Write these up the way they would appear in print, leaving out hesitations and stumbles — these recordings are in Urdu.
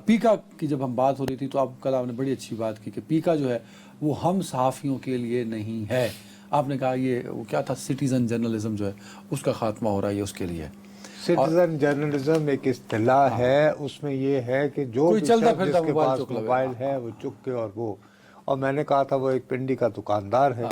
پیکا کی جب ہم بات ہو رہی تھی تو کل آپ نے بڑی اچھی بات کی کہ پیکا جو ہے وہ ہم صحافیوں کے لیے نہیں ہے. آپ نے کہا یہ وہ کیا تھا، سٹیزن جرنلزم جو ہے اس کا خاتمہ ہو رہا ہے، یہ اس کے لیے. سٹیزن جرنلزم ایک اصطلاح ہے، اس میں یہ ہے کہ جو بھی شخص جس کے پاس موبائل ہے وہ چک کے اور میں نے کہا تھا وہ ایک پنڈی کا دکاندار ہے،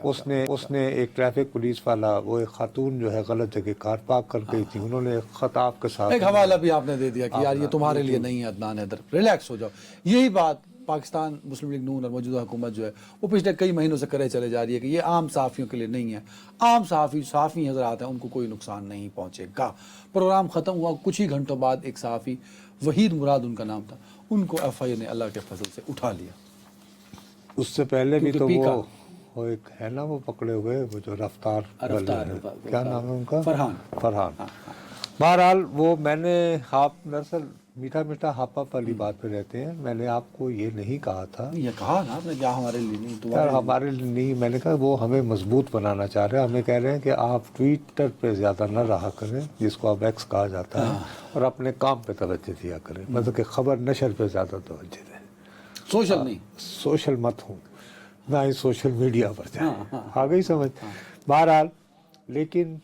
اس نے ایک ٹریفک پولیس والا، وہ ایک خاتون جو ہے غلط جگہ کار پارک کر گئی تھی، انہوں نے ایک خط آپ کے ساتھ ایک حوالہ بھی آپ نے دے دیا کہ یار یہ تمہارے لیے نہیں ہے عدنان حیدر، ریلیکس ہو جاؤ. یہی بات پاکستان مسلم لیگ نون اور موجودہ حکومت جو ہے وہ پچھلے کئی مہینوں سے کرے چلے جا رہی ہے کہ یہ عام صحافیوں کے لیے نہیں ہے. عام صحافی حضرات ہیں، ان کو کوئی نقصان نہیں پہنچے گا. پروگرام ختم ہوا، کچھ ہی گھنٹوں بعد ایک صحافی وحید مراد ان کا نام تھا، ان کو ایف آئی اے نے اللہ کے فضل سے اٹھا لیا. اس سے پہلے بھی تو وہ ایک ہے نا وہ پکڑے ہوئے، وہ جو رفتار کیا نام ہے ان کا، فرحان. بہرحال وہ میں نے دراصل میٹھا میٹھا ہاپا والی بات پہ رہتے ہیں. میں نے آپ کو یہ نہیں کہا تھا، یہ کہا نا آپ نے کیا ہمارے لیے نہیں، یار ہمارے لیے نہیں. میں نے کہا وہ ہمیں مضبوط بنانا چاہ رہے ہیں، ہمیں کہہ رہے ہیں کہ آپ ٹویٹر پہ زیادہ نہ رہا کریں، جس کو اب ایکس کہا جاتا ہے، اور اپنے کام پہ توجہ دیا کریں، مطلب کہ خبر نشر پہ زیادہ توجہ دیں، سوشل نہیں، سوشل مت ہوں، نہ ہی سوشل میڈیا پر جائیں. آ گئی سمجھ. بہرحال لیکن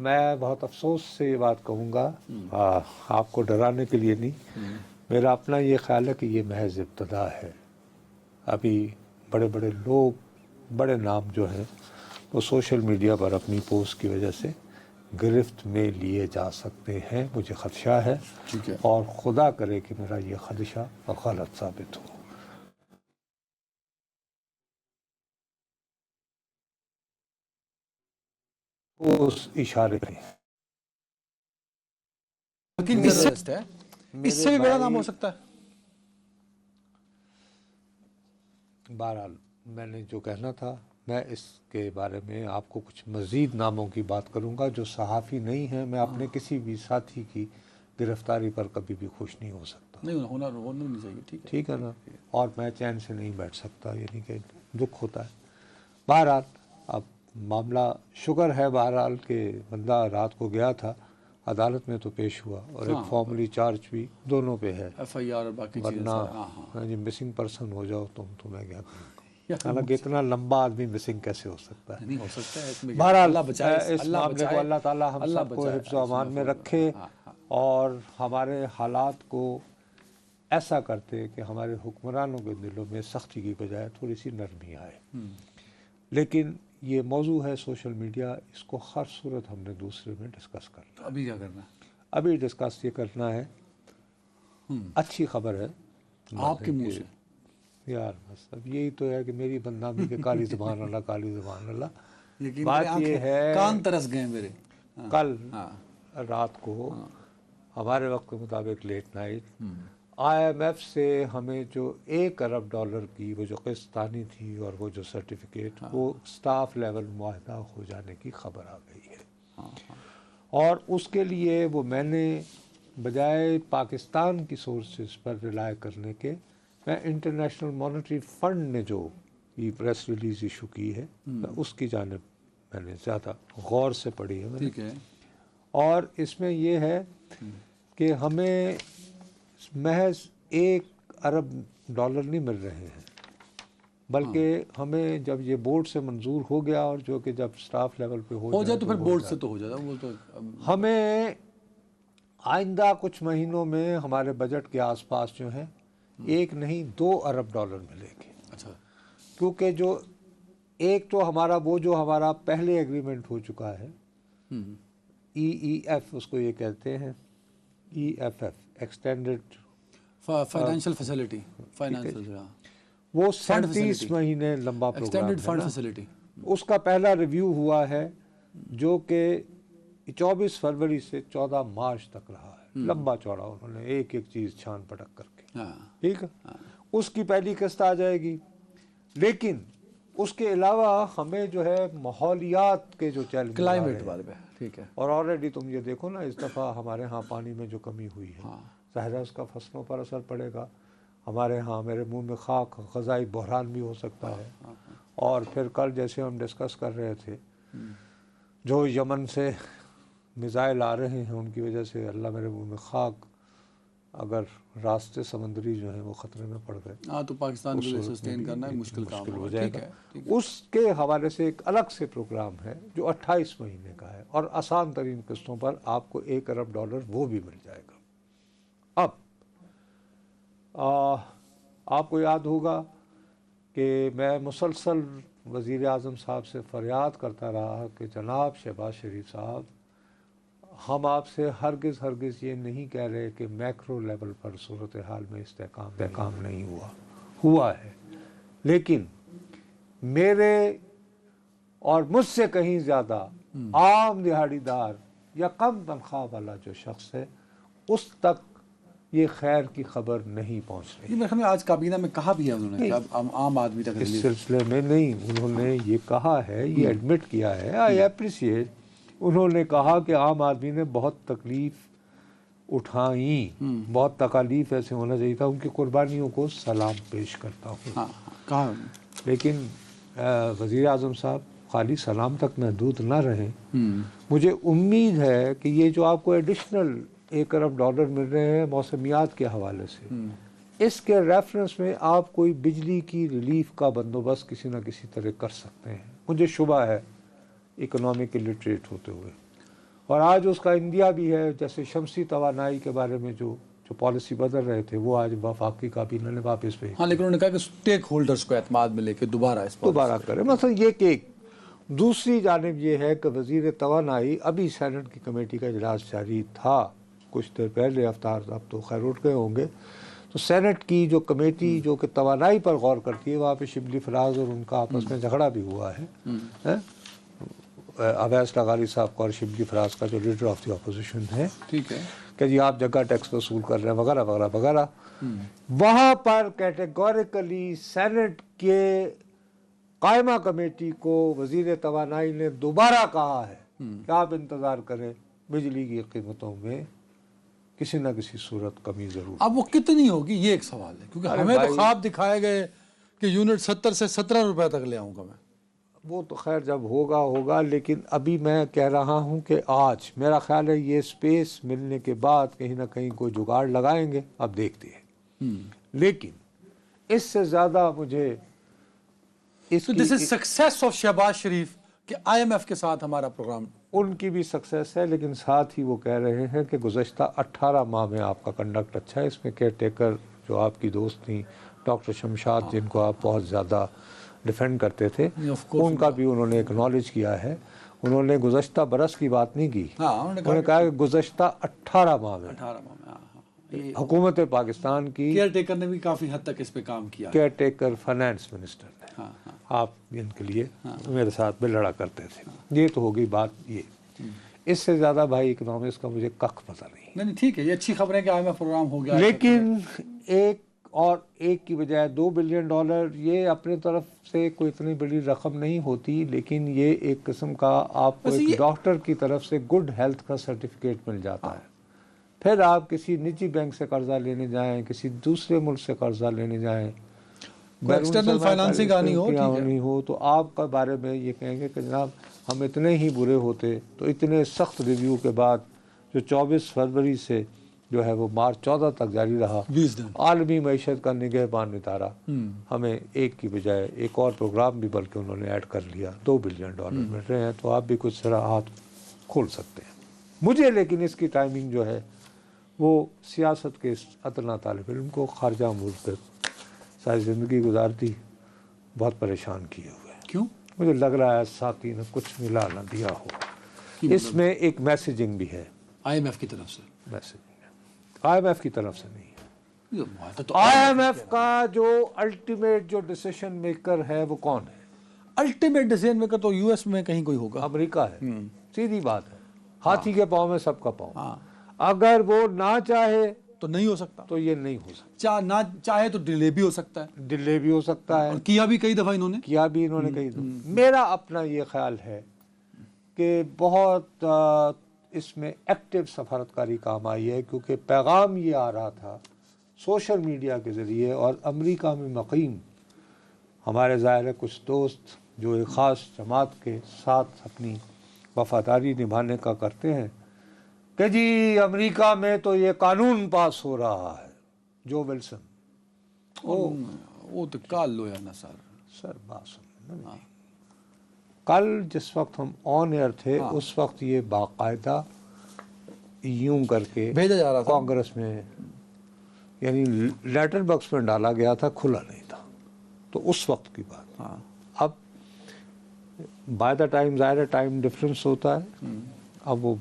میں بہت افسوس سے یہ بات کہوں گا، آپ کو ڈرانے کے لیے نہیں، میرا اپنا یہ خیال ہے کہ یہ محض ابتدا ہے. ابھی بڑے بڑے لوگ، بڑے نام جو ہیں وہ سوشل میڈیا پر اپنی پوسٹ کی وجہ سے گرفت میں لیے جا سکتے ہیں. مجھے خدشہ ہے، اور خدا کرے کہ میرا یہ خدشہ غلط ثابت ہو. اس اشارے پہ اس سے بھی بڑا نام ہو سکتا ہے. بہرحال میں نے جو کہنا تھا، میں اس کے بارے میں آپ کو کچھ مزید ناموں کی بات کروں گا جو صحافی نہیں ہیں. میں اپنے کسی بھی ساتھی کی گرفتاری پر کبھی بھی خوش نہیں ہو سکتا. ہونا نہیں چاہیے، ٹھیک ہے نا. اور میں چین سے نہیں بیٹھ سکتا، یعنی کہ دکھ ہوتا ہے. بہرحال اب معاملہ شکر ہے بہرحال کہ بندہ رات کو گیا تھا، عدالت میں تو پیش ہوا، اور ایک فارملی چارج بھی دونوں پہ ہے، ایف آئی آر اور باقی ورنہ جی مسنگ پرسن ہو جاؤ تم تو میں کیا کروں گا. حالانکہ اتنا لمبا آدمی مسنگ کیسے ہو سکتا ہے. نہیں ہو سکتا ہے. بہرحال اس معاملے کو اللہ تعالی ہم سب کو حفظ و امان میں رکھے، اور ہمارے حالات کو ایسا کرتے کہ ہمارے حکمرانوں کے دلوں میں سختی کی بجائے تھوڑی سی نرمی آئے. لیکن یہ موضوع ہے سوشل میڈیا، اس کو ہر صورت ہم نے دوسرے میں ڈسکس کرنا. ابھی کیا کرنا ہے؟ ابھی ڈسکس یہ کرنا ہے، اچھی خبر ہے آپ کے منہ سے یار. بس اب یہی تو ہے کہ میری بدنامی کے کالی زبان اللہ، کالی زبان اللہ. بات یہ ہے، کان ترس گئے میرے. کل رات کو ہمارے وقت کے مطابق لیٹ نائٹ آئی ایم ایف سے ہمیں جو $1 ارب کی وہ جو قسط آنی تھی اور وہ جو سرٹیفکیٹ، وہ سٹاف لیول معاہدہ ہو جانے کی خبر آ گئی ہے. اور اس کے لیے وہ میں نے بجائے پاکستان کی سورسز پر ریلائے کرنے کے، میں انٹرنیشنل مانیٹری فنڈ نے جو یہ پریس ریلیز ایشو کی ہے، اس کی جانب میں نے زیادہ غور سے پڑھی ہے. ٹھیک ہے. اور اس میں یہ ہے کہ ہمیں محض $1 ارب نہیں مل رہے ہیں، بلکہ ہمیں جب یہ بورڈ سے منظور ہو گیا، اور جو کہ جب سٹاف لیول پہ ہو جائے تو پھر بورڈ سے تو ہو جاتا، وہ تو ہمیں آئندہ کچھ مہینوں میں ہمارے بجٹ کے آس پاس جو ہیں 1 نہیں $2 ارب ملے گے. اچھا. کیونکہ جو ایک تو ہمارا وہ جو ہمارا پہلے ایگریمنٹ ہو چکا ہے، EEF اس کو یہ کہتے ہیں، EFF ایکسٹینڈڈ فائنینشیل فیسلٹی، وہ 37 مہینے لمبا پروگرام ہے. اس کا پہلا ریویو ہوا ہے جو کہ 24 فروری سے 14 مارچ تک رہا ہے. لمبا چوڑا انہوں نے ایک ایک چیز چھان پٹک کر کے. ٹھیک ہے. اس کی پہلی قسط آ جائے گی. لیکن اس کے علاوہ ہمیں جو ہے ماحولیات کے جو چیلنج، کلائمیٹ والے پہ، ٹھیک ہے. اور آلریڈی تم یہ دیکھو نا، اس دفعہ ہمارے ہاں پانی میں جو کمی ہوئی ہے، ظاہر ہے اس کا فصلوں پر اثر پڑے گا. ہمارے ہاں میرے منہ میں خاک، غذائی بحران بھی ہو سکتا ہے. اور پھر کل جیسے ہم ڈسکس کر رہے تھے، جو یمن سے میزائل آ رہے ہیں ان کی وجہ سے اللہ میرے منہ میں خاک، اگر راستے سمندری جو ہیں وہ خطرے میں پڑ گئے ہاں تو پاکستان کو سسٹین کرنا مشکل کام ہو ہوگا. جائے ٹھیک گا. ہے. اس کے حوالے سے ایک الگ سے پروگرام ہے جو 28 مہینے کا ہے اور آسان ترین قسطوں پر آپ کو $1 ارب وہ بھی مل جائے گا. اب آپ کو یاد ہوگا کہ میں مسلسل وزیر اعظم صاحب سے فریاد کرتا رہا کہ جناب شہباز شریف صاحب، ہم آپ سے ہرگز یہ نہیں کہہ رہے کہ میکرو لیول پر صورتحال میں استحکام نہیں ہوا ہے، لیکن میرے اور مجھ سے کہیں زیادہ عام دہاڑی دار یا کم تنخواہ والا جو شخص ہے اس تک یہ خیر کی خبر نہیں پہنچ رہی. میرے خیال میں آج کابینہ میں کہا بھی ہے انہوں نے کہ اب عام آدمی تک اس ریلیف. سلسلے میں نہیں، انہوں نے یہ کہا ہے، یہ ایڈمٹ کیا ہے، آئی اپریشیٹ. انہوں نے کہا کہ عام آدمی نے بہت تکلیف اٹھائیں، بہت تکالیف ایسے ہونا چاہیے تھا، ان کی قربانیوں کو سلام پیش کرتا ہوں. ہاں کہا. لیکن وزیر اعظم صاحب خالی سلام تک محدود نہ رہیں. مجھے امید ہے کہ یہ جو آپ کو ایڈیشنل $1 ارب مل رہے ہیں موسمیات کے حوالے سے، اس کے ریفرنس میں آپ کوئی بجلی کی ریلیف کا بندوبست کسی نہ کسی طرح کر سکتے ہیں. مجھے شبہ ہے اکنامک لٹریٹ ہوتے ہوئے، اور آج اس کا انڈیا بھی ہے. جیسے شمسی توانائی کے بارے میں جو پالیسی بدل رہے تھے وہ آج وفاقی کابینہ نے واپس بھیج. ہاں لیکن انہوں نے کہا کہ سٹیک ہولڈرز کو اعتماد میں لے کے دوبارہ کرے. مثلا یہ کہ دوسری جانب یہ ہے کہ وزیر توانائی، ابھی سینٹ کی کمیٹی کا اجلاس جاری تھا کچھ دیر پہلے، افطار اب تو خیر اٹھ گئے ہوں گے، تو سینٹ کی جو کمیٹی جو کہ توانائی پر غور کرتی ہے، وہاں پہ شبلی فراز اور ان کا آپس میں جھگڑا بھی ہوا ہے. اویس لغاری صاحب کا اور شبلی فراز کا جو لیڈر آف دی اپوزیشن ہے، ٹھیک ہے، کہ جی آپ جگہ ٹیکس وصول کر رہے ہیں وغیرہ وغیرہ وغیرہ. وہاں پر کیٹیگوریکلی سینٹ کے قائمہ کمیٹی کو وزیر توانائی نے دوبارہ کہا ہے کہ آپ انتظار کریں، بجلی کی قیمتوں میں کسی نہ کسی صورت کمی ضرور. اب وہ کتنی ہوگی یہ ایک سوال ہے، کیونکہ ہمیں تو خواب دکھائے گئے کہ یونٹ 70 سے 17 روپے تک لے آؤں گا میں. وہ تو خیر جب ہوگا، لیکن ابھی میں کہہ رہا ہوں کہ آج میرا خیال ہے یہ سپیس ملنے کے بعد کہیں نہ کہیں کوئی جگاڑ لگائیں گے، اب دیکھتے ہیں. لیکن اس سے زیادہ مجھے دس از سکسیس آف شہباز شریف کہ IMF کے ساتھ ہمارا پروگرام. ان کی بھی سکسیس ہے، لیکن ساتھ ہی وہ کہہ رہے ہیں کہ گزشتہ 18 ماہ میں آپ کا کنڈکٹ اچھا ہے. اس میں کیئر ٹیکر جو آپ کی دوست تھیں ڈاکٹر شمشاد، جن کو آپ بہت زیادہ ڈیفینڈ کرتے تھے، ان کا بھی انہوں نے اکنالج کیا ہے. انہوں نے گزشتہ برس کی بات نہیں کی، انہوں نے کہا کہ گزشتہ 18 ماہ میں حکومت پاکستان کی کیئر ٹیکر نے بھی کافی حد تک اس پہ کام کیا. کیئر ٹیکر فائنانس منسٹر نے، آپ ان کے لیے میرے ساتھ بھی لڑا کرتے تھے. یہ تو ہوگی بات. یہ اس سے زیادہ بھائی اکنامکس کا مجھے کخ پتہ نہیں. ٹھیک ہے، یہ اچھی خبر ہے کہ IMF پروگرام ہو گیا. لیکن ایک کی بجائے $2 بلین، یہ اپنے طرف سے کوئی اتنی بڑی رقم نہیں ہوتی، لیکن یہ ایک قسم کا آپ کو ایک ڈاکٹر کی طرف سے گڈ ہیلتھ کا سرٹیفکیٹ مل جاتا ہے. پھر آپ کسی نجی بینک سے قرضہ لینے جائیں، کسی دوسرے ملک سے قرضہ لینے جائیں، ایکسٹرنل فائنانسنگ آنی ہو تو آپ کا بارے میں یہ کہیں گے کہ جناب ہم اتنے ہی برے ہوتے تو اتنے سخت ریویو کے بعد جو 24 فروری سے جو ہے وہ مارچ 14 تک جاری رہا، 20 دن عالمی معیشت کا نگہبان اتارا، ہمیں ایک کی بجائے ایک اور پروگرام بھی بلکہ انہوں نے ایڈ کر لیا. $2 بلین مل رہے ہیں، تو آپ بھی کچھ ذرا ہاتھ کھول سکتے ہیں. مجھے لیکن اس کی ٹائمنگ جو ہے وہ سیاست کے اتنا طالب علم کو خارجہ امور پہ ساری زندگی گزار دی بہت پریشان کیے ہوئے. کیوں؟ مجھے لگ رہا ہے ساتھی نے کچھ ملا نہ دیا ہو. اس میں ایک میسیجنگ بھی ہے IMF کی طرف سے. IMF کی طرف سے نہیں. IMF کا جو الٹیمیٹ جو ڈیسیشن میکر ہے وہ کون ہے؟ الٹیمیٹ ڈیسیژن میکر تو US میں کہیں کوئی ہوگا. امریکہ ہے. سیدھی بات ہے، ہاتھی کے پاؤں میں سب کا پاؤں. اگر وہ نہ چاہے تو نہیں ہو سکتا، تو یہ نہیں ہو سکتا. نہ چاہے تو ڈیلے بھی ہو سکتا ہے. ڈیلے بھی ہو سکتا ہے، اور کیا بھی کئی دفعہ انہوں نے کئی دفعہ. میرا اپنا یہ خیال ہے کہ بہت اس میں ایکٹیو سفارتکاری کام آئی ہے، کیونکہ پیغام یہ آ رہا تھا سوشل میڈیا کے ذریعے، اور امریکہ میں مقیم ہمارے ظاہر کچھ دوست جو ایک خاص جماعت کے ساتھ اپنی وفاداری نبھانے کا کرتے ہیں، کہ جی امریکہ میں تو یہ قانون پاس ہو رہا ہے. جو ولسن وہ تو کال لو یا نا سر بات سن. کل جس وقت ہم آن ایئر تھے اس وقت یہ باقاعدہ یوں کر کے بھیجا جا رہا تھا کانگریس میں، یعنی لیٹر باکس میں ڈالا گیا تھا، کھلا نہیں تھا. تو اس وقت کی بات. اب بائی دا ٹائم ظاہر ٹائم ڈفرینس ہوتا ہے. اب وہ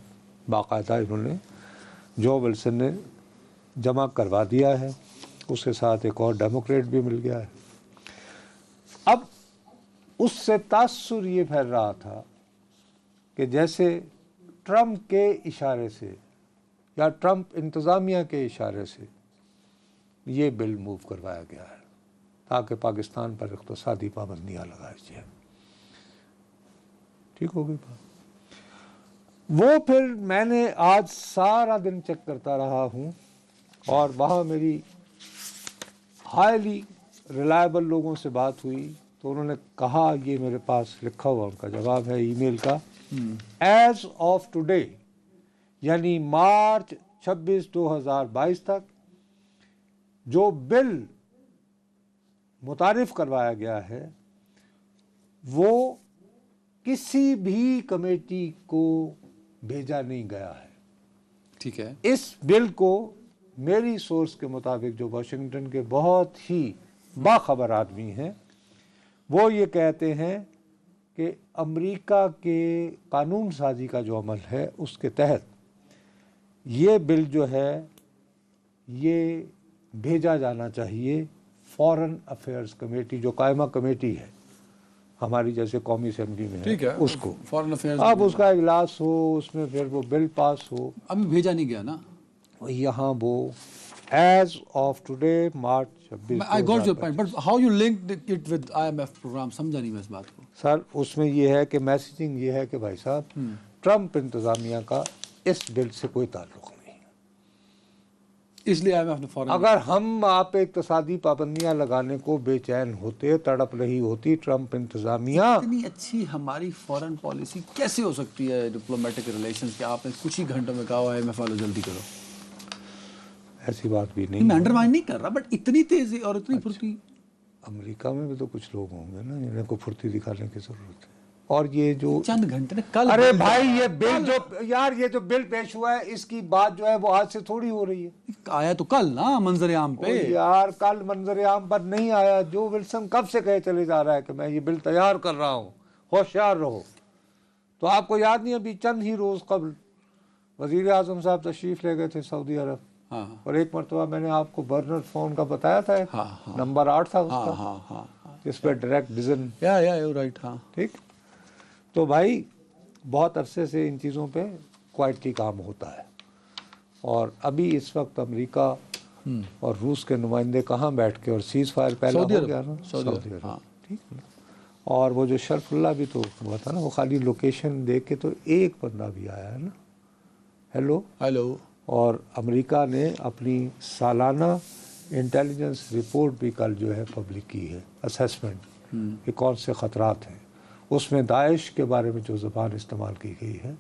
باقاعدہ انہوں نے جو ولسن نے جمع کروا دیا ہے، اس کے ساتھ ایک اور ڈیموکریٹ بھی مل گیا ہے. اب اس سے تاثر یہ پھیل رہا تھا کہ جیسے ٹرمپ کے اشارے سے یا ٹرمپ انتظامیہ کے اشارے سے یہ بل موو کروایا گیا ہے تاکہ پاکستان پر اقتصادی پابندیاں لگائی جائیں. ٹھیک ہو گئی بات. وہ پھر میں نے آج سارا دن چیک کرتا رہا ہوں اور وہاں میری ہائیلی ریلائبل لوگوں سے بات ہوئی تو انہوں نے کہا، یہ میرے پاس لکھا ہوا ان کا جواب ہے ای میل کا، ایز آف ٹوڈے یعنی مارچ 26 2022 تک جو بل متعارف کروایا گیا ہے وہ کسی بھی کمیٹی کو بھیجا نہیں گیا ہے. ٹھیک ہے. اس بل کو میری سورس کے مطابق جو واشنگٹن کے بہت ہی باخبر آدمی ہیں وہ یہ کہتے ہیں کہ امریکہ کے قانون سازی کا جو عمل ہے اس کے تحت یہ بل جو ہے یہ بھیجا جانا چاہیے فارن افیئرز کمیٹی، جو قائمہ کمیٹی ہے ہماری جیسے قومی اسمبلی میں ہے اس کو. فارن افیئرز اب اس کا اجلاس ہو، اس میں پھر وہ بل پاس ہو. ابھی بھیجا نہیں گیا نا یہاں وہ as of today March 26. I got your point, but how you linked it with IMF program سمجھا نہیں میں اس بات کو. سر اس میں یہ ہے کہ میسیجنگ یہ ہے کہ بھائی صاحب ٹرمپ انتظامیہ کا اس بل سے کوئی تعلق نہیں، اس لیے IMF نے فوراً اگر ہم آپ اقتصادی پابندیاں لگانے کو بے چین ہوتے، تڑپ رہی ہوتی ٹرمپ انتظامیہ. اتنی اچھی ہماری فورن پالیسی کیسے ہو سکتی ہے ڈپلومیٹک ریلیشنز کہ آپ نے کچھ ہی گھنٹوں میں کہا IMF والوں جلدی کرو. ایسی بات بھی نہیں. میں انڈرمائن نہیں کر رہا، بٹ اتنی تیزی اور اتنی پھرتی. امریکہ میں بھی تو کچھ لوگ ہوں گے نا جنہیں کو پھرتی دکھانے کی ضرورت ہے. اور یہ جو چند گھنٹے کل، ارے بھائی یہ بل جو یار یہ جو بل پیش ہوا ہے اس کی بات جو ہے وہ آج سے تھوڑی ہو رہی ہے. آیا تو کل نا منظر عام پہ. یار کل منظر عام پر نہیں آیا. جو ولسن کب سے کہے چلے جا رہا ہے کہ میں یہ بل تیار کر رہا ہوں، ہوشیار رہو. تو آپ کو یاد نہیں ابھی چند ہی روز قبل وزیر اعظم صاحب تشریف لے گئے تھے سعودی عرب، اور ایک مرتبہ میں نے آپ کو برنر فون کا بتایا تھا، نمبر 8 تھا اس کا جس پہ ڈائریکٹ ڈیزن. رائٹ. ہاں ٹھیک. تو بھائی بہت عرصے سے ان چیزوں پہ کوائٹلی کام ہوتا ہے. اور ابھی اس وقت امریکہ اور روس کے نمائندے کہاں بیٹھ کے، اور سیز فائر پہلا ہو گیا نا سعودی عرب. ٹھیک. اور وہ جو شرف اللہ بھی تو ہوا تھا نا، وہ خالی لوکیشن دیکھ کے تو ایک بندہ بھی آیا ہے نا. ہیلو. اور امریکہ نے اپنی سالانہ انٹیلیجنس رپورٹ بھی کل جو ہے پبلک کی ہے، اسیسمنٹ کہ کون سے خطرات ہیں. اس میں داعش کے بارے میں جو زبان استعمال کی گئی ہے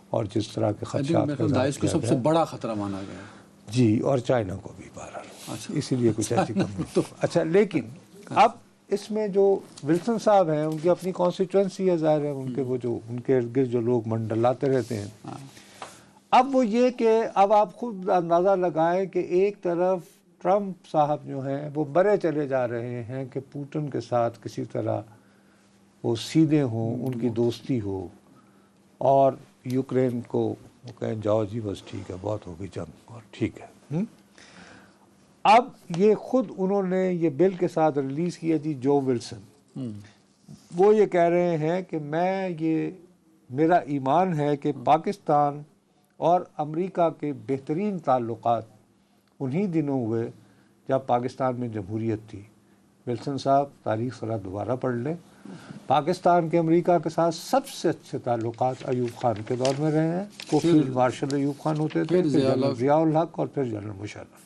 اور جس طرح کے خدشات داعش کو سب سے بڑا خطرہ مانا گیا ہے. جی، اور چائنا کو بھی بہرحال، اسی لیے کچھ ایسی کمی. اچھا، لیکن اب اس میں جو ولسن صاحب ہیں ان کی اپنی کانسٹیچوئنسی ہے، ظاہر ہے ان کے وہ جو ان کے ارد گرد جو لوگ منڈلاتے رہتے ہیں. اب وہ یہ کہ اب آپ خود اندازہ لگائیں کہ ایک طرف ٹرمپ صاحب جو ہیں وہ برے چلے جا رہے ہیں کہ پوٹن کے ساتھ کسی طرح وہ سیدھے ہوں، ان کی دوستی ہو، اور یوکرین کو وہ کہیں جاؤ جی بس ٹھیک ہے بہت ہو گئی جنگ اور ٹھیک ہے. اب یہ خود انہوں نے یہ بل کے ساتھ ریلیز کیا جی جو ولسن، وہ یہ کہہ رہے ہیں کہ میرا ایمان ہے کہ پاکستان اور امریکہ کے بہترین تعلقات انہی دنوں ہوئے جب پاکستان میں جمہوریت تھی. ولسن صاحب تاریخ ذرا دوبارہ پڑھ لیں. پاکستان کے امریکہ کے ساتھ سب سے اچھے تعلقات ایوب خان کے دور میں رہے ہیں. وہ فیلڈ مارشل ایوب خان ہوتے تھے، پھر جنرل ضیاء الحق اور پھر جنرل مشرف.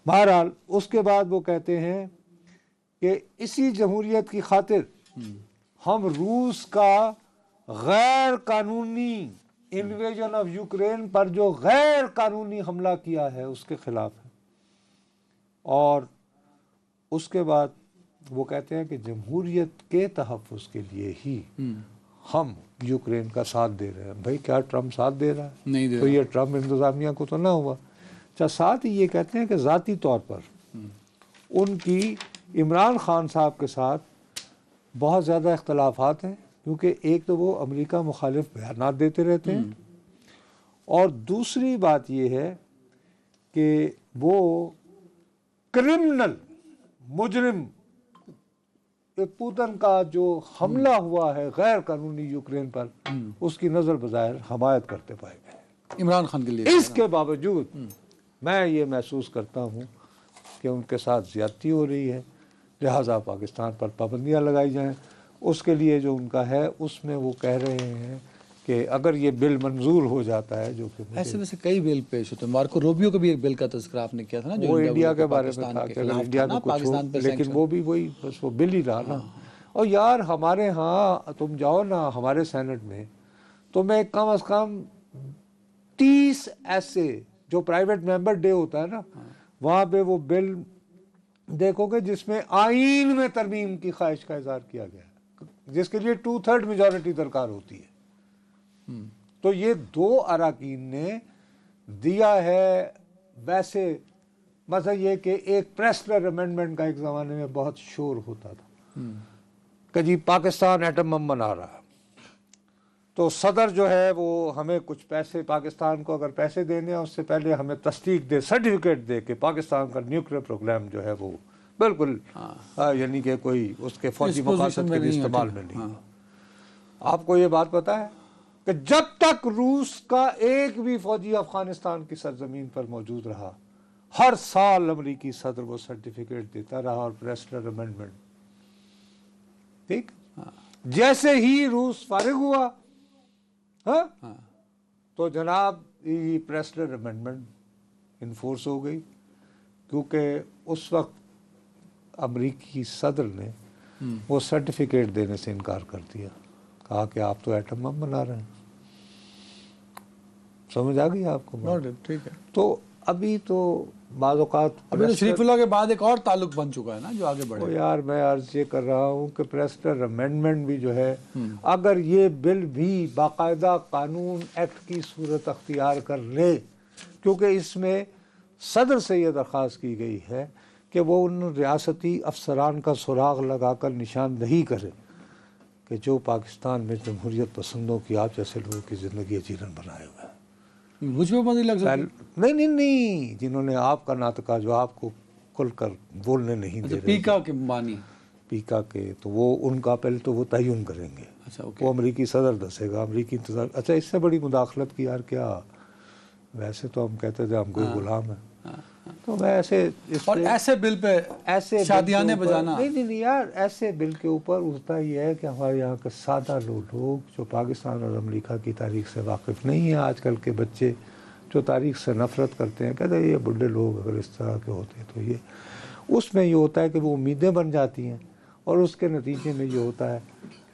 بہرحال اس کے بعد وہ کہتے ہیں کہ اسی جمہوریت کی خاطر ہم روس کا غیر قانونی انویژن آف یوکرین پر جو غیر قانونی حملہ کیا ہے اس کے خلاف ہے، اور اس کے بعد وہ کہتے ہیں کہ جمہوریت کے تحفظ کے لیے ہی ہم یوکرین کا ساتھ دے رہے ہیں۔ بھائی کیا ٹرمپ ساتھ دے رہا ہے؟ نہیں دے تو یہ ٹرمپ انتظامیہ کو تو نہ ہوا۔ اچھا، ساتھ ہی یہ کہتے ہیں کہ ذاتی طور پر ان کی عمران خان صاحب کے ساتھ بہت زیادہ اختلافات ہیں، کیونکہ ایک تو وہ امریکہ مخالف بیانات دیتے رہتے ہیں، اور دوسری بات یہ ہے کہ وہ کرمنل مجرم پوتن کا جو حملہ ہوا ہے غیر قانونی یوکرین پر، اس کی نظر بظاہر حمایت کرتے پائے گئے۔ عمران خان کے لیے اس کے باوجود میں یہ محسوس کرتا ہوں کہ ان کے ساتھ زیادتی ہو رہی ہے، لہٰذا پاکستان پر پابندیاں لگائی جائیں۔ اس کے لیے جو ان کا ہے اس میں وہ کہہ رہے ہیں کہ اگر یہ بل منظور ہو جاتا ہے، جو کہ ایسے ویسے کئی بل پیش ہوتے ہیں، مارکو روبیو کا بھی ایک بل کا تذکرہ آپ نے کیا تھا نا، جو وہ انڈیا کے بارے میں پاکستان تھا کے کہ اگر خلاف انڈیا تھا میں نا، کچھ ہو، پاکستان پہ لیکن sanction۔ وہ بھی وہی بس وہ بل ہی رہا نا۔ اور یار ہمارے ہاں تم جاؤ نا ہمارے سینٹ میں، تو میں کم از کم 30 ایسے جو پرائیویٹ ممبر ڈے ہوتا ہے نا، وہاں پہ وہ بل دیکھو گے جس میں آئین میں ترمیم کی خواہش کا اظہار کیا گیا ہے، جس کے لیے 2/3 میجورٹی درکار ہوتی ہے۔ تو یہ دو اراکین نے دیا ہے۔ ویسے مثلا یہ کہ ایک پریسلر امینڈمنٹ کا ایک زمانے میں بہت شور ہوتا تھا کہ جی پاکستان ایٹم بم بنا رہا ہے، تو صدر جو ہے وہ ہمیں کچھ پیسے، پاکستان کو اگر پیسے دینے ہیں اس سے پہلے ہمیں تصدیق دے، سرٹیفکیٹ دے کہ پاکستان کا نیوکلیئر پروگرام جو ہے وہ بالکل یعنی کہ کوئی اس کے فوجی مقاصد کے لیے استعمال میں نہیں۔ آپ کو یہ بات پتہ ہے کہ جب تک روس کا ایک بھی فوجی افغانستان کی سرزمین پر موجود رہا، ہر سال امریکی صدر وہ سرٹیفکیٹ دیتا رہا اور پریسلر امینڈمنٹ، ٹھیک؟ جیسے ہی روس فارغ ہوا تو جناب یہ پریسلر امینڈمنٹ انفورس ہو گئی، کیونکہ اس وقت امریکی صدر نے وہ سرٹیفکیٹ دینے سے انکار کر دیا، کہا کہ آپ تو ایٹم بم بنا رہے ہیں۔ سمجھ آ گئی آپ کو؟ ٹھیک ہے، تو ابھی تو بعض اوقات ابھی تو شریف اللہ کے بعد ایک اور تعلق بن چکا ہے نا جو آگے بڑھے۔ یار میں عرض یہ کر رہا ہوں کہ پریسلر امینڈمنٹ بھی جو ہے، اگر یہ بل بھی باقاعدہ قانون ایکٹ کی صورت اختیار کر لے، کیونکہ اس میں صدر سے یہ درخواست کی گئی ہے کہ وہ ان ریاستی افسران کا سراغ لگا کر نشاندہی کرے کہ جو پاکستان میں جمہوریت پسندوں کی آپ جیسے لوگوں کی زندگی اجیرن بنائے ہوئے ہیں، مجھ پہ بندی لگ سکتی نہیں جنہوں نے آپ کا ناطقہ جو آپ کو کھل کر بولنے نہیں دے رہے، پیکا کے مانی، پیکا کے، تو وہ ان کا پہلے تو وہ تعین کریں گے، اچھا اوکے، وہ امریکی صدر دسے گا، امریکی انتظام۔ اچھا اس سے بڑی مداخلت کی یار کیا، ویسے تو ہم کہتے تھے ہم کوئی غلام ہیں، تو میں اور ایسے بل پہ ایسے شادیانے بجانا، نہیں یار، ایسے بل کے اوپر ہوتا یہ ہے کہ ہمارے یہاں کے سادہ لوگ جو پاکستان اور امریکہ کی تاریخ سے واقف نہیں ہیں، آج کل کے بچے جو تاریخ سے نفرت کرتے ہیں، کہتے ہیں یہ بڈھے لوگ اگر اس طرح کے ہوتے تو یہ، اس میں یہ ہوتا ہے کہ وہ امیدیں بن جاتی ہیں، اور اس کے نتیجے میں یہ ہوتا ہے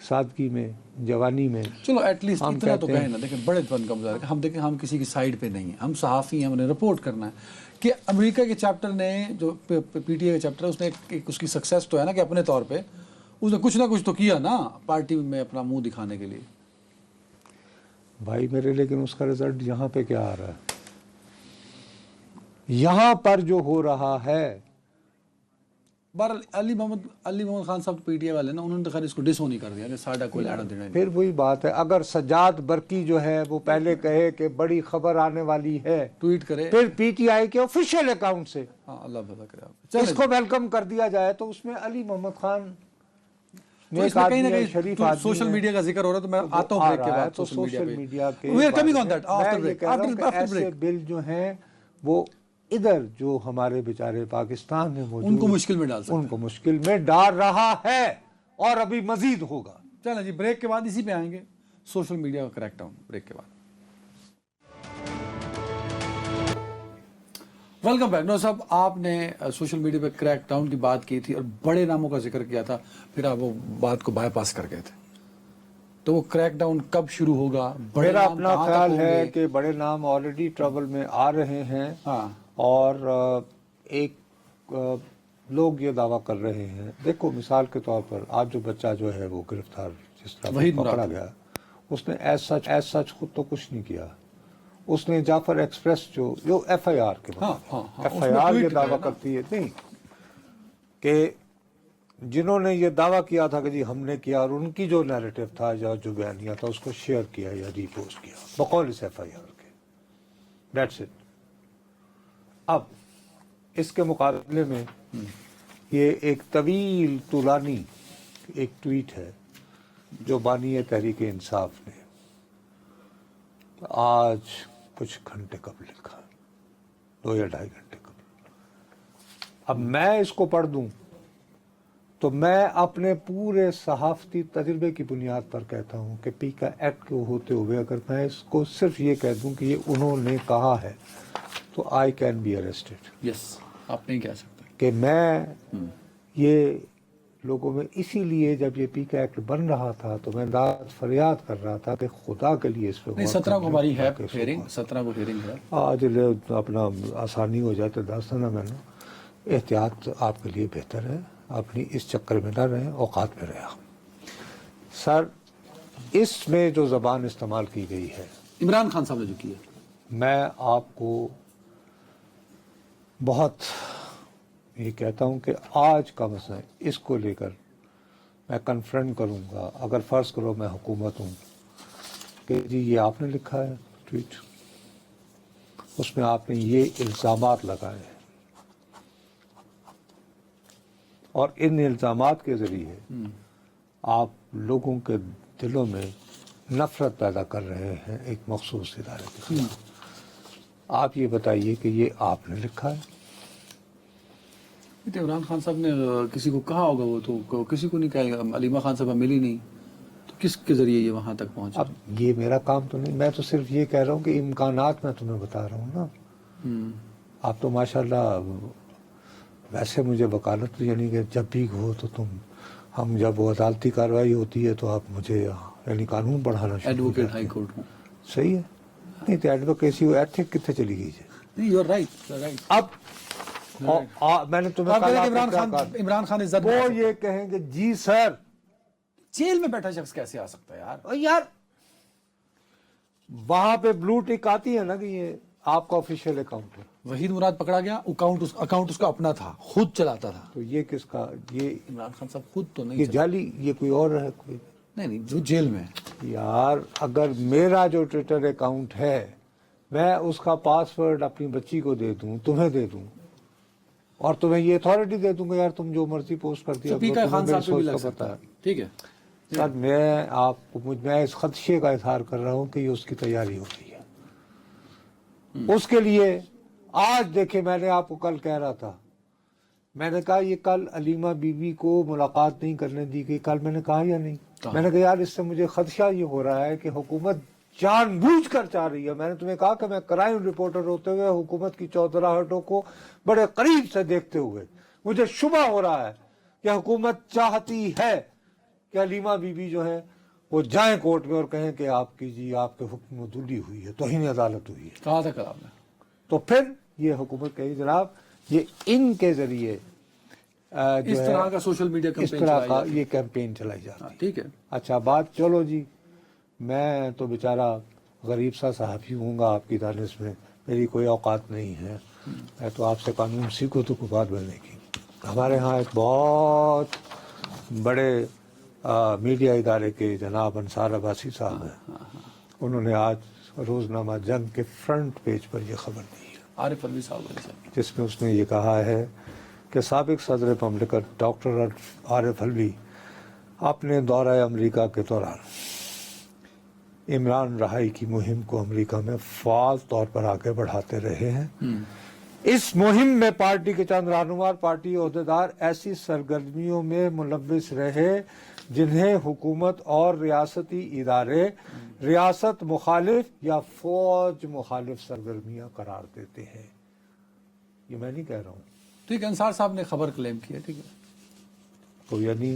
سادگی میں، جوانی میں۔ چلو ایٹ لیسٹ اتنا تو کہیں نا، دیکھیں بڑے فن کا مظاہرہ کہ ہم دیکھیں ہم کسی کی سائیڈ پہ نہیں ہیں، ہم صحافی ہیں، ہم نے رپورٹ کرنا ہے کہ امریکہ کے چیپٹر نے جو پی ٹی اے کا چیپٹر ہے، اس نے ایک اس کی سکسیس تو ہے نا کہ اپنے طور پہ اس نے کچھ نہ کچھ تو کیا نا پارٹی میں اپنا منہ دکھانے کے لیے۔ بھائی میرے، لیکن اس کا رزلٹ یہاں پہ کیا آ رہا ہے؟ یہاں پر جو ہو رہا ہے، بہرحال علی محمد خان صاحب پی ٹی اے والے نا، انہوں نے تو خیر اس کو ڈس نہیں کر دیا کہ ساڈا کوئی لینا دینا نہیں۔ پھر وہی بات ہے، اگر سجاد برقی جو ہے وہ پہلے کہے کہ بڑی خبر آنے والی ہے، ٹویٹ کرے، پھر پی ٹی آئی کے آفیشیل اکاؤنٹ سے ہاں اللہ بھلا کرے آپ اس کو ویلکم کر دیا جائے، تو اس میں علی محمد خان اس میں کہیں نہ کہیں سوشل میڈیا کا ذکر ہو رہا ہے، تو میں آتا ہوں بریک کے بعد تو سوشل میڈیا کے we are coming on that after میں یہ break, کہہ رہا ہوں کہ after ایسے break بل جو ہیں وہ ادھر جو ہمارے بیچارے پاکستان میں موجود ان کو مشکل میں ڈال سکتے ان کو مشکل میں ڈال رہا ہے، اور ابھی مزید ہوگا۔ چلیں جی بریک کے بعد اسی پہ آئیں گے، سوشل میڈیا کا کریکٹ ڈاؤن، بریک کے بعد۔ Welcome back. ڈاکٹر صاحب، آپ نے سوشل میڈیا پہ کریک ڈاؤن کی بات کی تھی اور بڑے ناموں کا ذکر کیا تھا، پھر آپ وہ بات کو بائی پاس کر گئے تھے، تو وہ کریک ڈاؤن کب شروع ہوگا؟ میرا اپنا خیال ہے کہ بڑے نام آلریڈی ٹربل میں آ رہے ہیں، اور ایک لوگ یہ دعویٰ کر رہے ہیں، دیکھو مثال کے طور پر آج جو بچہ جو ہے وہ گرفتار جس طرح پکڑا گیا، اس نے ایز سچ خود تو کچھ نہیں کیا، اس نے جعفر ایکسپریس جو ایف آئی آر کے ایف آئی آر یہ دعویٰ کرتی ہے نہیں کہ جنہوں نے یہ دعویٰ کیا تھا کہ جی ہم نے کیا، اور ان کی جو نیریٹو تھا یا جو بیانیہ تھا اس کو شیئر کیا یا ری پوسٹ کیا بقول اس ایف آئی آر کے، دیٹس اٹ۔ اب اس کے مقابلے میں یہ ایک طویل طولانی ایک ٹویٹ ہے جو بانی تحریک انصاف نے آج کچھ گھنٹے قبل لکھا، 2 یا 2.5 گھنٹے قبل۔ اب میں اس کو پڑھ دوں تو میں اپنے پورے صحافتی تجربے کی بنیاد پر کہتا ہوں کہ پی کا ایکٹ کو ہوتے ہوئے اگر میں اس کو صرف یہ کہہ دوں کہ یہ انہوں نے کہا ہے تو آئی کین بی اریسٹڈ۔ یس، آپ نہیں کہہ سکتے کہ میں یہ لوگوں میں اسی لیے جب یہ پی کا ایکٹ بن رہا تھا تو میں داد فریاد کر رہا تھا کہ خدا کے لیے اس پہ نہیں، 17 کو ہماری ہے ہیئرنگ، 17 کو ہیئرنگ ہے، آج اپنا آسانی ہو جائے تو دس دینا میں نے، احتیاط آپ کے لیے بہتر ہے، اپنی اس چکر میں نہ رہیں، اوقات میں رہا۔ سر اس میں جو زبان استعمال کی گئی ہے عمران خان صاحب نے جو کی ہے، میں آپ کو بہت یہ کہتا ہوں کہ آج کا مسئلہ اس کو لے کر میں کنفرنٹ کروں گا، اگر فرض کرو میں حکومت ہوں کہ جی یہ آپ نے لکھا ہے ٹویٹ، اس میں آپ نے یہ الزامات لگائے ہیں اور ان الزامات کے ذریعے آپ لوگوں کے دلوں میں نفرت پیدا کر رہے ہیں ایک مخصوص ادارے کے خلاف، آپ یہ بتائیے کہ یہ آپ نے لکھا ہے؟ عمران خان صاحب نے کسی کو کہا ہوگا، وہ تو کسی کو نہیں کہا، علیمہ خان صاحب ملی نہیں تو کس کے ذریعے یہ وہاں تک پہنچا؟ اب یہ میرا کام تو نہیں، میں تو صرف یہ کہہ رہا ہوں کہ امکانات میں تمہیں بتا رہا ہوں نا۔ آپ تو ماشاءاللہ ویسے مجھے وکالت یعنی کہ جب بھی ہو تو تم، ہم جب وہ عدالتی کارروائی ہوتی ہے تو آپ مجھے یعنی قانون پڑھانا شروع، ایڈوکیٹ ہائی کورٹ ہوں، صحیح ہے، نہیں تو ایڈوکیسی وہ ایتھک کتنے چلی گئی ہے؟ نہیں، یو آر رائٹ۔ اب میں نے تمہیں کہا عمران خان عزت وہ یہ کہیں گے جی سر، جیل میں بیٹھا شخص کیسے آ سکتا ہے یار وہاں پہ بلو ٹک آتی ہے نا کہ یہ آپ کا آفیشیل اکاؤنٹ ہے۔ وحید مراد پکڑا گیا، اکاؤنٹ اس کا اپنا تھا، خود چلاتا تھا، تو یہ کس کا؟ یہ عمران خان صاحب خود تو یہ نہیں، جعلی، یہ کوئی اور ہے کوئی؟ نہیں جو جیل میں ہے۔ یار اگر میرا جو ٹویٹر اکاؤنٹ ہے میں اس کا پاسورڈ اپنی بچی کو دے دوں، تمہیں دے دوں، اور تمہیں یہ اتھارٹی دے دوں گا یار تم جو مرضی پوسٹ کر دیا، پی کا خان صاحب پہ بھی لگ سکتا ہے، ٹھیک ہے سر۔ میں آپ کو میں اس خدشے کا اظہار کر رہا ہوں کہ یہ اس کی تیاری ہو رہی ہے اس کے لیے۔ آج دیکھیں میں نے آپ کو کل کہہ رہا تھا، میں نے کہا یہ کل علیمہ بی بی کو ملاقات نہیں کرنے دی گئی، کل میں نے کہا یا نہیں؟ میں نے کہا یار اس سے مجھے خدشہ یہ ہو رہا ہے کہ حکومت جان بوجھ کر چاہ رہی ہے۔ میں نے تمہیں کہا کہ میں کرائم رپورٹر ہوتے ہوئے حکومت کی چودراہٹوں کو بڑے قریب سے دیکھتے ہوئے مجھے شبہ ہو رہا ہے کہ حکومت چاہتی ہے کہ علیمہ بی بی جو ہے وہ جائیں کورٹ میں اور کہیں کہ آپ کی جی آپ کے حکم میں دھلی ہوئی ہے، توہین عدالت ہوئی ہے۔ کہا تھا کل آپ نے، تو پھر یہ حکومت کہی جناب یہ ان کے ذریعے اس طرح کا سوشل میڈیا اس طرح کا یہ کیمپین چلائی جاتی ہے، ٹھیک ہے۔ اچھا بات چلو جی، میں تو بیچارہ غریب سا صحافی ہوں گا آپ کی دانش میں، میری کوئی اوقات نہیں ہے، میں تو آپ سے قانون سیکھوں تو کوئی بات بننے کی۔ ہمارے ہاں ایک بہت بڑے میڈیا ادارے کے جناب انصار عباسی صاحب ہیں، انہوں نے آج روزنامہ جنگ کے فرنٹ پیج پر یہ خبر دی ہے، عارف الوی صاحب، جس میں اس نے یہ کہا ہے کہ سابق صدر مملکت ڈاکٹر عارف الوی اپنے دورہ امریکہ کے دوران عمران رہائی کی مہم کو امریکہ میں فعال طور پر آگے بڑھاتے رہے ہیں۔ اس مہم میں پارٹی کے چند رہنما پارٹی عہدیدار ایسی سرگرمیوں میں ملوث رہے جنہیں حکومت اور ریاستی ادارے ریاست مخالف یا فوج مخالف سرگرمیاں قرار دیتے ہیں۔ یہ میں نہیں کہہ رہا ہوں، ٹھیک ہے، انصار صاحب نے خبر کلیم کی ہے، ٹھیک ہے، تو یعنی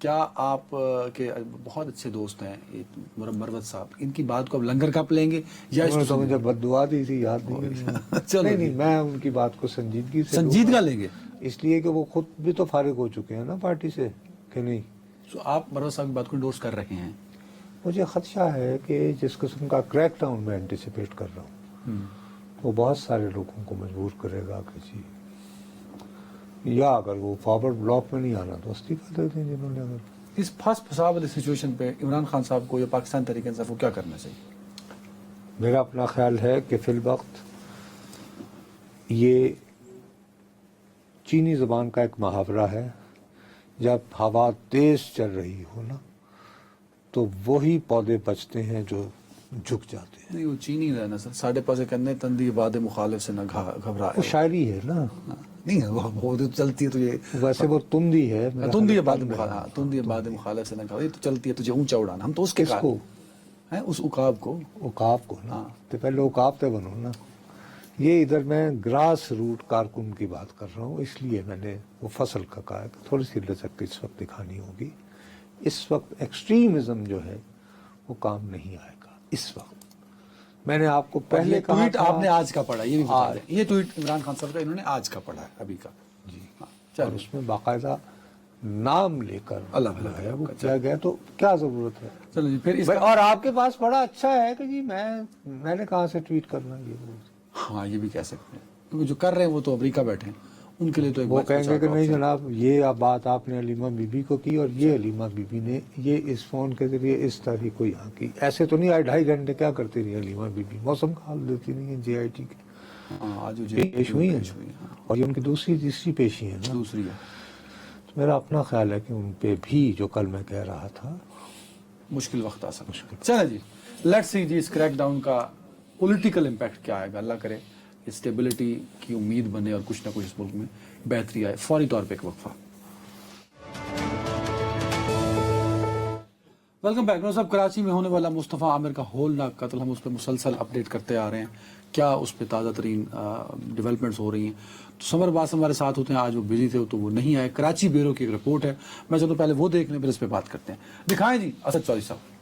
کیا آپ کے بہت اچھے دوست ہیں مروت صاحب، ان کی بات کو اب لنگر کپ لیں گے یا انہوں نے تو مجھے بد دعا دی تھی، یاد نہیں ہے. چلو نہیں میں ان کی بات کو سنجیدگی سے سنجیدگی لیں گے؟ اس لیے کہ وہ خود بھی تو فارغ ہو چکے ہیں نا پارٹی سے، کہ نہیں. تو آپ مروت صاحب کی بات کو انڈورس کر رہے ہیں؟ مجھے خدشہ ہے کہ جس قسم کا کریک ڈاؤن میں اینٹیسپیٹ کر رہا ہوں وہ بہت سارے لوگوں کو مجبور کرے گا کہ جی، یا اگر وہ فارورڈ بلاک میں نہیں آنا تو استعفیٰ دے دیں جنہوں نے. اگر اس پھنسا والی سچویشن پہ عمران خان صاحب کو یا پاکستان تحریک انصاف کو کیا کرنا چاہیے؟ میرا اپنا خیال ہے کہ فی الوقت یہ چینی زبان کا ایک محاورہ ہے، جب ہوا تیز چل رہی ہو نا تو وہی پودے بچتے ہیں جو جھک جاتے ہیں. نہیں وہ چینی رہنا سر، ساڑھے پاسے کرنے تندی باد مخالف سے نہ گھبرائے. وہ شاعری ہے نا، نہیں وہ تو چلتی ہے تجھے، ویسے وہ تندی ہے. تندی باد مخالف، تندی باد مخالف سے نہ گھبرائے، تو چلتی ہے تجھے اونچا اڑانا. ہم تو اس کے کس کو؟ ہیں اس عقاب کو. عقاب کو نا، تو پہلے عقاب تے بنو نا. یہ ادھر میں گراس روٹ کارکن کی بات کر رہا ہوں، اس لیے میں نے وہ فصل کا کہا کہ تھوڑی سی لچک اس وقت دکھانی ہوگی. اس وقت ایکسٹریمزم جو ہے وہ کام نہیں آئے گا. اس وقت میں نے آپ کو پہلے کہا ٹویٹ تھا، آپ نے آج کا پڑھا، یہ بھی بتا دیں، یہ ٹویٹ عمران خان صاحب کا انہوں نے آج کا پڑھا ہے ابھی کا جی، چلو. اور اس میں باقاعدہ نام لے کر اللہ ہے وہ کیا گیا، تو کیا ضرورت ہے. چلو جی پھر اس اور آپ کے پاس بڑا اچھا ہے کہ جی میں نے کہاں سے ٹویٹ کرنا. یہ ہاں یہ بھی کہہ سکتے ہیں، کیونکہ جو کر رہے ہیں وہ تو امریکہ بیٹھے ہیں، ان کے لیے تو ایک وہ کہیں گے کہ نہیں option ہے. جناب یہ بات آپ نے علیمہ بی بی کو کی اور یہ علیمہ بی بی نے یہ اس فون کے ذریعے اس تاریخ کو یہاں کی. ایسے تو نہیں آئے 2.5 گھنٹے کیا کرتی رہی علیمہ بی بی، موسم کا حال دیتی نہیں ہے. جے آئی ٹی کی ہاں آج پیش ہوئی ہیں ہاں اور یہ ان کی تیسری پیشی ہے نا. دوسری ہے. تو میرا اپنا خیال ہے کہ ان پہ بھی جو کل میں کہہ رہا تھا مشکل وقت آ سکتا ہے. چلیں جی لیٹس سی جی اس کریک ڈاؤن کا پولیٹیکل امپیکٹ کیا آئے گا. اللہ کرے اسٹیبلٹی کی امید بنے اور کچھ نہ کچھ اس ملک میں بہتری آئے. فوری طور پہ ایک وقفہ. Welcome back. صاحب کراچی میں ہونے والا مصطفیٰ عامر کا ہولناک قتل، ہم اس پہ مسلسل اپڈیٹ کرتے آ رہے ہیں. کیا اس پہ تازہ ترین ڈیولپمنٹس ہو رہی ہیں؟ تو سمر باس ہمارے ساتھ ہوتے ہیں، آج وہ بزی تھے تو وہ نہیں آئے. کراچی بیورو کی ایک رپورٹ ہے، میں چاہتا ہوں پہلے وہ دیکھ لیں پھر اس پہ بات کرتے ہیں. دکھائیں جی اسد چودھری صاحب.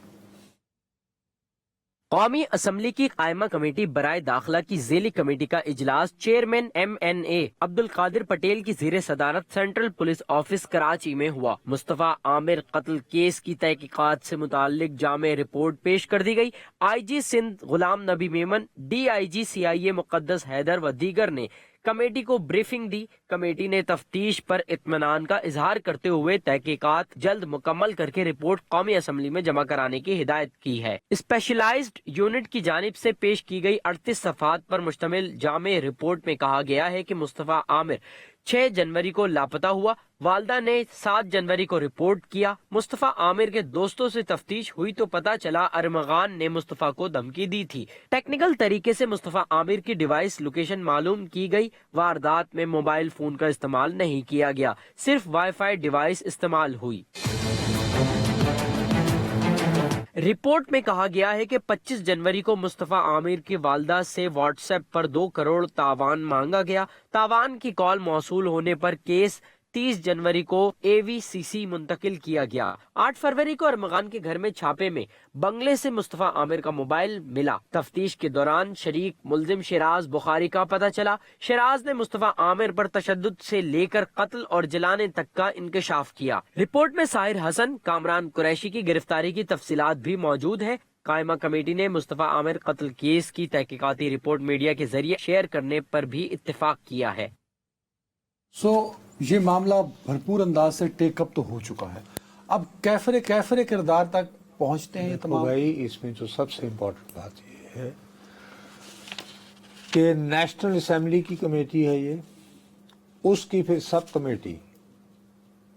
قومی اسمبلی کی قائمہ کمیٹی برائے داخلہ کی ذیلی کمیٹی کا اجلاس چیئرمین MNA عبد القادر پٹیل کی زیر صدارت سینٹرل پولیس آفس کراچی میں ہوا. مصطفیٰ عامر قتل کیس کی تحقیقات سے متعلق جامع رپورٹ پیش کر دی گئی. IG سندھ غلام نبی میمن، DIG CIA مقدس حیدر و دیگر نے کمیٹی کو بریفنگ دی. کمیٹی نے تفتیش پر اطمینان کا اظہار کرتے ہوئے تحقیقات جلد مکمل کر کے رپورٹ قومی اسمبلی میں جمع کرانے کی ہدایت کی ہے. اسپیشلائزڈ یونٹ کی جانب سے پیش کی گئی 38 صفحات پر مشتمل جامع رپورٹ میں کہا گیا ہے کہ مصطفیٰ عامر 6 جنوری کو لاپتہ ہوا. والدہ نے 7 جنوری کو رپورٹ کیا. مصطفیٰ عامر کے دوستوں سے تفتیش ہوئی تو پتہ چلا ارمغان نے مصطفیٰ کو دھمکی دی تھی. ٹیکنیکل طریقے سے مصطفیٰ عامر کی ڈیوائس لوکیشن معلوم کی گئی. واردات میں موبائل فون کا استعمال نہیں کیا گیا، صرف وائی فائی ڈیوائس استعمال ہوئی. رپورٹ میں کہا گیا ہے کہ 25 جنوری کو مصطفیٰ عامر کی والدہ سے واٹس ایپ پر 2 کروڑ تاوان مانگا گیا. تاوان کی کال موصول ہونے پر کیس 30 جنوری کو AVCC منتقل کیا گیا. 8 فروری کو ارمغان کے گھر میں چھاپے میں بنگلے سے مصطفیٰ عامر کا موبائل ملا. تفتیش کے دوران شریک ملزم شیراز بخاری کا پتہ چلا. شیراز نے مصطفیٰ عامر پر تشدد سے لے کر قتل اور جلانے تک کا انکشاف کیا. رپورٹ میں ساحر حسن، کامران قریشی کی گرفتاری کی تفصیلات بھی موجود ہے. قائمہ کمیٹی نے مصطفیٰ عامر قتل کیس کی تحقیقاتی رپورٹ میڈیا کے ذریعے شیئر کرنے پر بھی اتفاق کیا ہے. یہ معاملہ بھرپور انداز سے ٹیک اپ تو ہو چکا ہے، اب کیفر کردار تک پہنچتے ہیں یہ تمام. بھائی اس میں جو سب سے امپورٹنٹ بات یہ ہے کہ نیشنل اسمبلی کی کمیٹی ہے یہ، اس کی پھر سب کمیٹی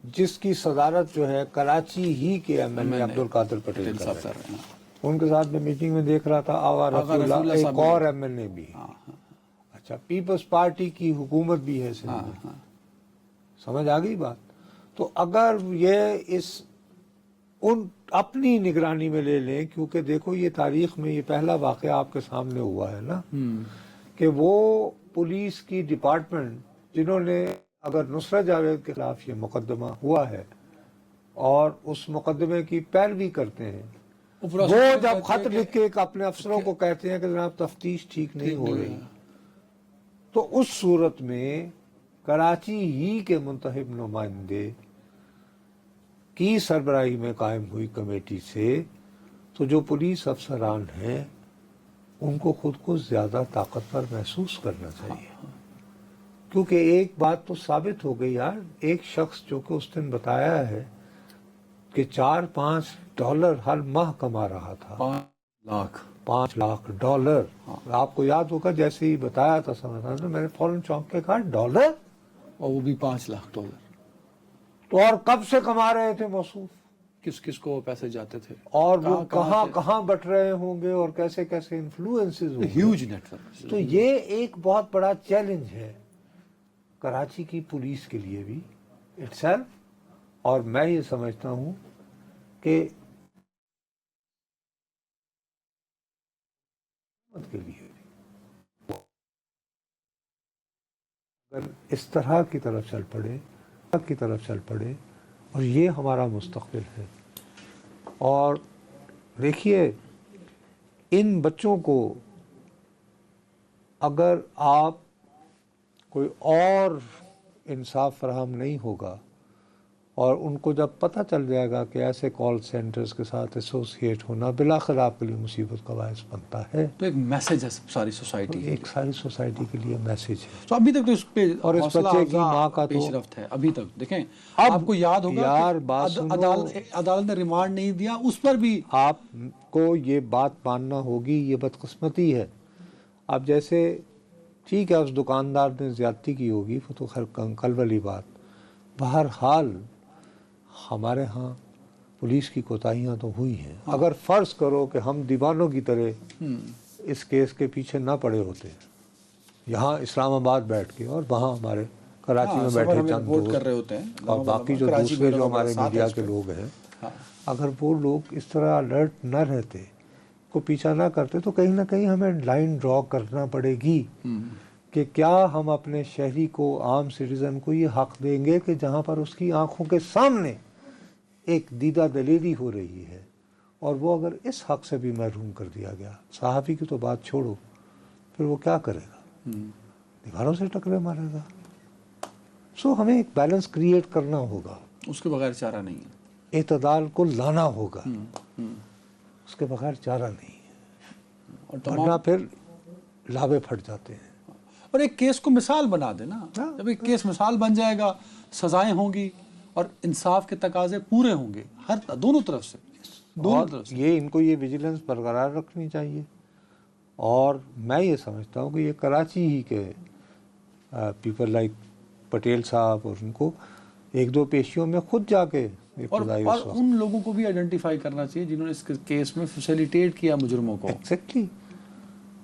جس کی صدارت جو ہے کراچی ہی کے MNA عبد القادر پٹیل کر رہے ہیں. ان کے ساتھ میں میٹنگ میں دیکھ رہا تھا آغا رفیع اللہ، ایک اور MNA بھی. اچھا پیپلز پارٹی کی حکومت بھی ہے سندھ میں. سمجھ آ گئی بات؟ تو اگر یہ ان اپنی نگرانی میں لے لیں، کیونکہ دیکھو یہ تاریخ میں یہ پہلا واقعہ آپ کے سامنے ہوا ہے نا کہ وہ پولیس کی ڈپارٹمنٹ جنہوں نے اگر نصرت جاوید کے خلاف یہ مقدمہ ہوا ہے اور اس مقدمے کی پیروی کرتے ہیں، وہ جب خط لکھ کے اپنے افسروں کو کہتے ہیں کہ جناب تفتیش ٹھیک نہیں ہو رہی، تو اس صورت میں کراچی ہی کے منتخب نمائندے کی سربراہی میں قائم ہوئی کمیٹی سے تو جو پولیس افسران ہیں ان کو خود کو زیادہ طاقتور محسوس کرنا چاہیے، کیونکہ ایک بات تو ثابت ہو گئی یار، ایک شخص جو کہ اس دن بتایا ہے کہ $4-5 ہر ماہ کما رہا تھا، 5 لاکھ ڈالر۔ آپ کو یاد ہوگا جیسے ہی بتایا تھا سمجھنا تو میں نے فوراً چونک کے کہا ڈالر، اور وہ بھی $5 لاکھ۔ تو اور کب سے کما رہے تھے موصوف، کس کس کو پیسے جاتے تھے، اور وہ کہاں بٹ رہے ہوں گے، اور کیسے کیسے انفلوئنسز ہوں گے، ہیوج نیٹ ورک۔ تو یہ ایک بہت بڑا چیلنج ہے کراچی کی پولیس کے لیے بھی اٹسیلف، اور میں یہ سمجھتا ہوں کہ کے لیے اگر اس طرح کی طرف چل پڑے اور یہ ہمارا مستقبل ہے۔ اور دیکھیے ان بچوں کو اگر آپ کوئی اور انصاف فراہم نہیں ہوگا اور ان کو جب پتہ چل جائے گا کہ ایسے کال سینٹرز کے ساتھ ایسوسیٹ ہونا بالآخر آپ کے لیے مصیبت کا باعث بنتا ہے، تو ایک میسج ہے ساری سوسائٹی، ایک ساری سوسائٹی کے لیے میسج ہے۔ تو ابھی تک تو اس پہ اور اس بچے کی ماں کا تو پیش رفت ہے ابھی تک۔ دیکھیں آپ کو یاد ہوگا عدالت نے ریمانڈ نہیں دیا، اس پر بھی آپ کو یہ بات ماننا ہوگی، یہ بدقسمتی ہے۔ اب جیسے ٹھیک ہے اس دکاندار نے زیادتی کی ہوگی، وہ تو خیر کل والی بات، بہرحال ہمارے ہاں پولیس کی کوتاہیاں تو ہوئی ہیں۔ اگر فرض کرو کہ ہم دیوانوں کی طرح اس کیس کے پیچھے نہ پڑے ہوتے، یہاں اسلام آباد بیٹھ کے اور وہاں ہمارے کراچی میں بیٹھے چند دوست کر رہے ہوتے ہیں، اور باقی جو دوسرے جو ہمارے میڈیا کے لوگ ہیں، اگر وہ لوگ اس طرح الرٹ نہ رہتے، کو پیچھا نہ کرتے، تو کہیں نہ کہیں ہمیں لائن ڈرا کرنا پڑے گی کہ کیا ہم اپنے شہری کو، عام سٹیزن کو یہ حق دیں گے کہ جہاں پر اس کی آنکھوں کے سامنے ایک دیدہ دلیری ہو رہی ہے اور وہ اگر اس حق سے بھی محروم کر دیا گیا، صحافی کی تو بات چھوڑو، پھر وہ کیا کرے گا، دیواروں سے ٹکرے مارے گا۔ سو ہمیں ایک بیلنس کریٹ کرنا ہوگا، اس کے بغیر چارہ نہیں ہے، اعتدال کو لانا ہوگا، اس کے بغیر چارہ نہیں ہے، ورنہ پھر لابے پھٹ جاتے ہیں۔ اور ایک کیس کو مثال بنا دینا، جب ایک کیس مثال بن جائے گا، سزائیں ہوں گی اور انصاف کے تقاضے پورے ہوں گے دونوں طرف سے، یہ ان کو یہ ویجیلنس برقرار رکھنی چاہیے۔ اور میں یہ سمجھتا ہوں کہ یہ کراچی ہی کے پیپل لائک پٹیل صاحب اور ان کو ایک دو پیشیوں میں خود جا کے اور ان لوگوں کو بھی آئیڈینٹیفائی کرنا چاہیے جنہوں نے اس کیس میں فیسیلیٹیٹ کیا مجرموں کو، ایگزیکٹلی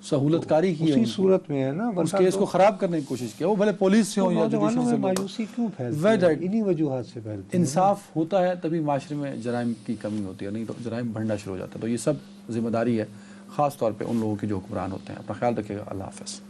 سہولت کاری کی، اسی صورت میں ہے نا، اس کیس کو خراب کرنے کی کوشش کیا، وہ بھلے پولیس سے ہوں یا جوڈیشری سے۔ مایوسی کیوں پھیلتی ہے؟ انہی وجوہات سے پھیلتی ہے۔ انصاف ہوتا ہے تبھی معاشرے میں جرائم کی کمی ہوتی ہے، نہیں تو جرائم بڑھنا شروع ہو جاتا ہے۔ تو یہ سب ذمہ داری ہے خاص طور پہ ان لوگوں کی جو حکمران ہوتے ہیں۔ اپنا خیال رکھیے گا، اللہ حافظ۔